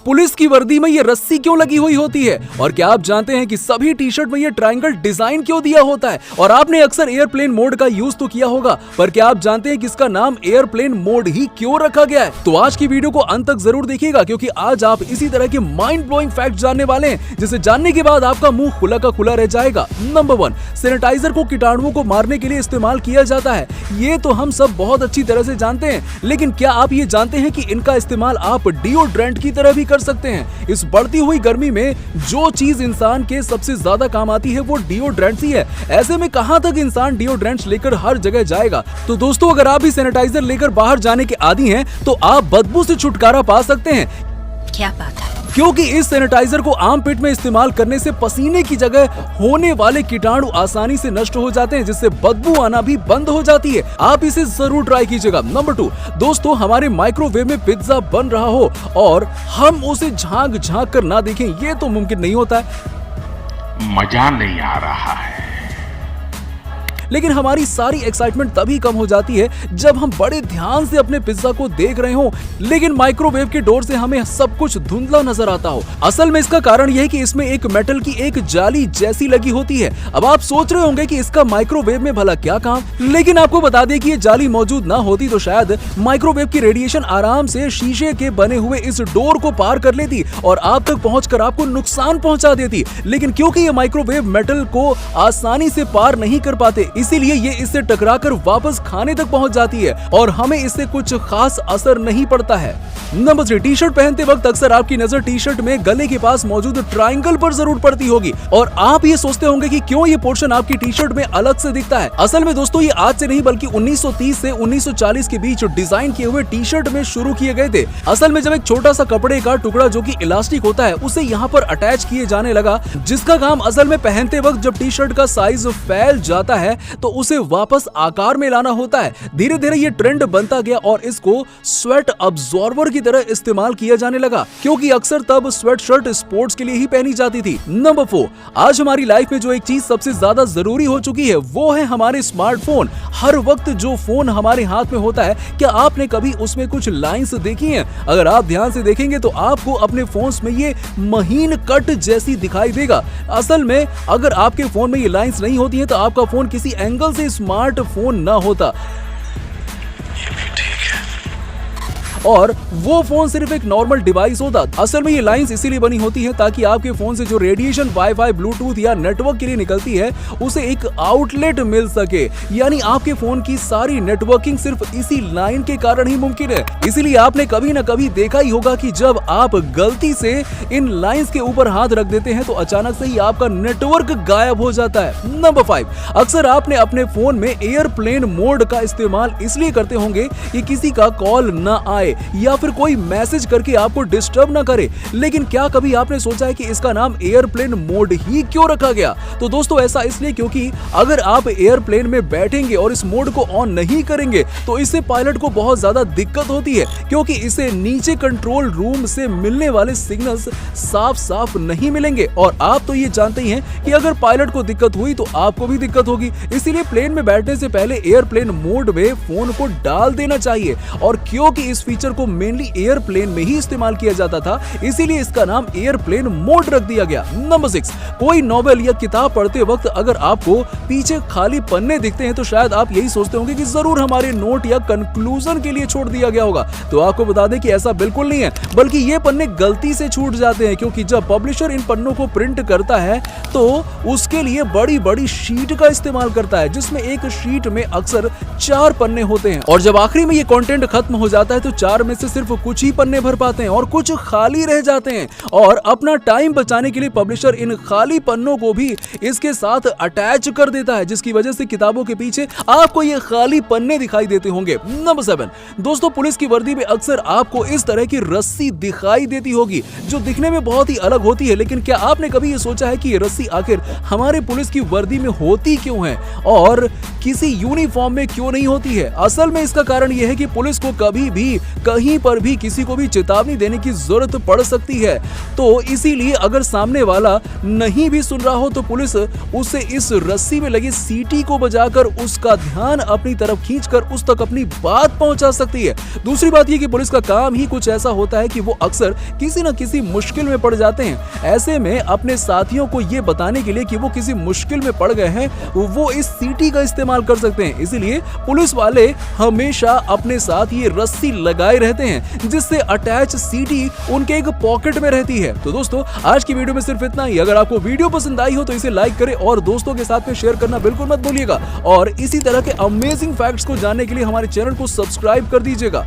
Police की वर्दी में ये रस्सी क्यों लगी हुई होती है? और क्या आप जानते हैं कि सभी टी शर्ट में ये ट्रायंगल डिजाइन क्यों दिया होता है? और आपने अक्सर एयरप्लेन मोड का यूज तो किया होगा, पर क्या आप जानते हैं कि इसका नाम एयरप्लेन मोड ही क्यों रखा गया है? तो आज की वीडियो को अंत तक जरूर देखिएगा, क्योंकि आज आप इसी तरह के माइंड ब्लोइंग फैक्ट जानने वाले हैं, जिसे जानने के बाद आपका मुंह खुला का खुला रह जाएगा। नंबर 1, सैनिटाइजर को कीटाणुओं को मारने के लिए इस्तेमाल किया जाता है। ये तो हम सब बहुत अच्छी तरह से जानते हैं, लेकिन क्या आप ये जानते हैं कि इनका इस्तेमाल आप डिओड्रेंट की तरह भी कर सकते हैं? इस बढ़ती हुई गर्मी में जो चीज इंसान के सबसे ज्यादा काम आती है वो डिओड्रेंट ही है। ऐसे में कहां तक इंसान डिओड्रेंट लेकर हर जगह जाएगा? तो दोस्तों, अगर आप भी सैनिटाइजर लेकर बाहर जाने के आदी हैं, तो आप बदबू से छुटकारा पा सकते हैं। क्या बात है? क्योंकि इस सैनिटाइजर को आम पेट में इस्तेमाल करने से पसीने की जगह होने वाले कीटाणु आसानी से नष्ट हो जाते हैं, जिससे बदबू आना भी बंद हो जाती है। आप इसे जरूर ट्राई कीजिएगा। नंबर 2, दोस्तों, हमारे माइक्रोवेव में पिज्जा बन रहा हो और हम उसे झांक झांक कर ना देखें, ये तो मुमकिन नहीं होता है। मजा नहीं आ रहा है। लेकिन हमारी सारी एक्साइटमेंट तभी कम हो जाती है जब हम बड़े ध्यान से अपने पिज्जा को देख रहे हो, लेकिन माइक्रोवेव के डोर से हमें सब कुछ धुंधला नजर आता हो। असल में इसका कारण यह है कि इसमें एक मेटल की एक जाली जैसी लगी होती है। अब आप सोच रहे होंगे कि इसका माइक्रोवेव में भला क्या काम, लेकिन आपको बता दें कि ये जाली मौजूद ना होती तो शायद माइक्रोवेव की रेडिएशन आराम से शीशे के बने हुए इस डोर को पार कर लेती और आप तक पहुंचकर आपको नुकसान पहुंचा देती। लेकिन क्योंकि ये माइक्रोवेव मेटल को आसानी से पार नहीं कर पाते, इसीलिए ये इससे टकराकर वापस खाने तक पहुंच जाती है और हमें इससे कुछ खास असर नहीं पड़ता है। नंबर 3, टी शर्ट पहनते वक्त अक्सर आपकी नजर टी शर्ट में गले के पास मौजूद ट्रायंगल पर जरूर पड़ती होगी और आप ये सोचते होंगे कि क्यों ये पोर्शन आपकी टी शर्ट में अलग से दिखता है। असल में दोस्तों, ये आज से नहीं बल्कि 1930 से 1940 के बीच डिजाइन किए हुए टी शर्ट में शुरू किए गए थे। असल में जब एक छोटा सा कपड़े का टुकड़ा जो कि इलास्टिक होता है उसे यहाँ पर अटैच किए जाने लगा, जिसका काम असल में पहनते वक्त जब टी शर्ट का साइज फैल जाता है तो उसे वापस आकार में लाना होता है। धीरे धीरे ये ट्रेंड बनता गया और इसको स्वेट अब्सॉर्बर की तरह इस्तेमाल किया जाने लगा, क्योंकि अक्सर तब स्वेट शर्ट स्पोर्ट्स के लिए ही पहनी जाती थी। नंबर 4, आज हमारी लाइफ में जो एक चीज सबसे ज्यादा जरूरी हो चुकी है वो है हमारे स्मार्टफोन। हर वक्त जो फोन हमारे हाथ में होता है, क्या आपने कभी उसमें कुछ लाइंस देखी हैं? अगर आप ध्यान से देखेंगे तो आपको अपने फोन में ये महीन कट जैसी दिखाई देगा। असल में अगर आपके फोन में ये लाइंस नहीं होती है तो आपका फोन किसी एंगल से स्मार्टफोन ना होता और वो फोन सिर्फ एक नॉर्मल डिवाइस होता। असल में ये लाइंस इसीलिए बनी होती है ताकि आपके फोन से जो रेडिएशन वाईफाई, ब्लूटूथ या नेटवर्क के लिए निकलती है उसे एक आउटलेट मिल सके। यानी आपके फोन की सारी नेटवर्किंग सिर्फ इसी लाइन के कारण ही मुमकिन है। इसीलिए आपने कभी ना कभी देखा ही होगा कि जब आप गलती से इन लाइंस के ऊपर हाथ रख देते हैं तो अचानक से ही आपका नेटवर्क गायब हो जाता है। नंबर 5, अक्सर आपने अपने फोन में एयरप्लेन मोड का इस्तेमाल इसलिए करते होंगे कि किसी का कॉल ना आए या फिर कोई मैसेज करके आपको डिस्टर्ब ना करे। लेकिन क्या कभी आपने सोचा है कि इसका नाम एयरप्लेन मोड ही क्यों रखा गया? तो दोस्तों, ऐसा इसलिए क्योंकि अगर आप एयरप्लेन में बैठेंगे और इस मोड को ऑन नहीं करेंगे तो इससे पायलट को बहुत ज्यादा दिक्कत होती है, क्योंकि इसे नीचे कंट्रोल रूम से मिलने वाले सिग्नल्स साफ साफ नहीं मिलेंगे। और आप तो ये जानते ही हैं कि अगर पायलट को दिक्कत हुई तो आपको भी दिक्कत होगी। इसीलिए प्लेन में बैठने से पहले एयरप्लेन मोड में फोन को डाल देना चाहिए। और क्योंकि इस फीचर को मेनली एयरप्लेन में ही इस्तेमाल किया जाता था, इसीलिए इसका नाम एयरप्लेन मोड रख दिया गया। नंबर 6, कोई नॉवेल या किताब पढ़ते वक्त अगर आपको पीछे खाली पन्ने दिखते हैं तो शायद आप यही सोचते होंगे कि जरूर हमारे नोट या कंक्लूजन के लिए छोड़ दिया गया होगा। तो आपको बता दें कि ऐसा बिल्कुल नहीं है, बल्कि ये पन्ने गलती से छूट जाते हैं, क्योंकि जब पब्लिशर इन पन्नों को प्रिंट करता है तो उसके लिए बड़ी बड़ी शीट का इस्तेमाल करता है, जिसमें एक शीट में अक्सर 4 पन्ने होते हैं। और जब आखिरी में ये कंटेंट खत्म हो जाता है तो 4 में से सिर्फ कुछ ही पन्ने भर पाते हैं और कुछ खाली रह जाते हैं। और अपना टाइम बचाने के लिए पब्लिशर इन खाली पन्नों को भी इसके साथ अटैच कर देता है, जिसकी वजह से किताबों के पीछे आपको ये खाली पन्ने दिखाई देते होंगे। नंबर 7, दोस्तों, पुलिस की वर्दी में अक्सर आपको इस तरह की रस्सी दिखाई देती होगी जो दिखने में बहुत ही अलग होती है। लेकिन क्या आपने कभी ये सोचा है कि ये रस्सी आखिर हमारे पुलिस की वर्दी में होती क्यों है और किसी यूनिफॉर्म में क्यों नहीं होती है? असल में इसका कारण यह है कि पुलिस को कभी भी कहीं पर भी किसी को भी चेतावनी देने की जरूरत पड़ सकती है। तो इसीलिए अगर सामने वाला नहीं भी सुन रहा हो तो पुलिस उसे इस रस्सी में लगी सीटी को बजाकर उसका ध्यान अपनी तरफ खींचकर उस तक अपनी बात पहुंचा सकती है। दूसरी बात यह कि पुलिस का काम ही कुछ ऐसा होता है कि वो अक्सर किसी न किसी मुश्किल में पड़ जाते हैं। ऐसे में अपने साथियों को ये बताने के लिए कि वो किसी मुश्किल में पड़ गए हैं, वो इस सीटी का इस्तेमाल कर सकते हैं। इसीलिए पुलिस वाले हमेशा अपने साथ ये रस्सी लगाए रहते हैं, जिससे अटैच सीटी उनके एक पॉकेट में रहती है। तो दोस्तों, आज की वीडियो में सिर्फ इतना ही। अगर आपको वीडियो पसंद आई हो तो इसे लाइक करें और दोस्तों के साथ में शेयर करना बिल्कुल मत भूलिएगा। और इसी तरह के अमेजिंग फैक्ट्स को जानने के लिए हमारे चैनल को सब्सक्राइब कर दीजिएगा।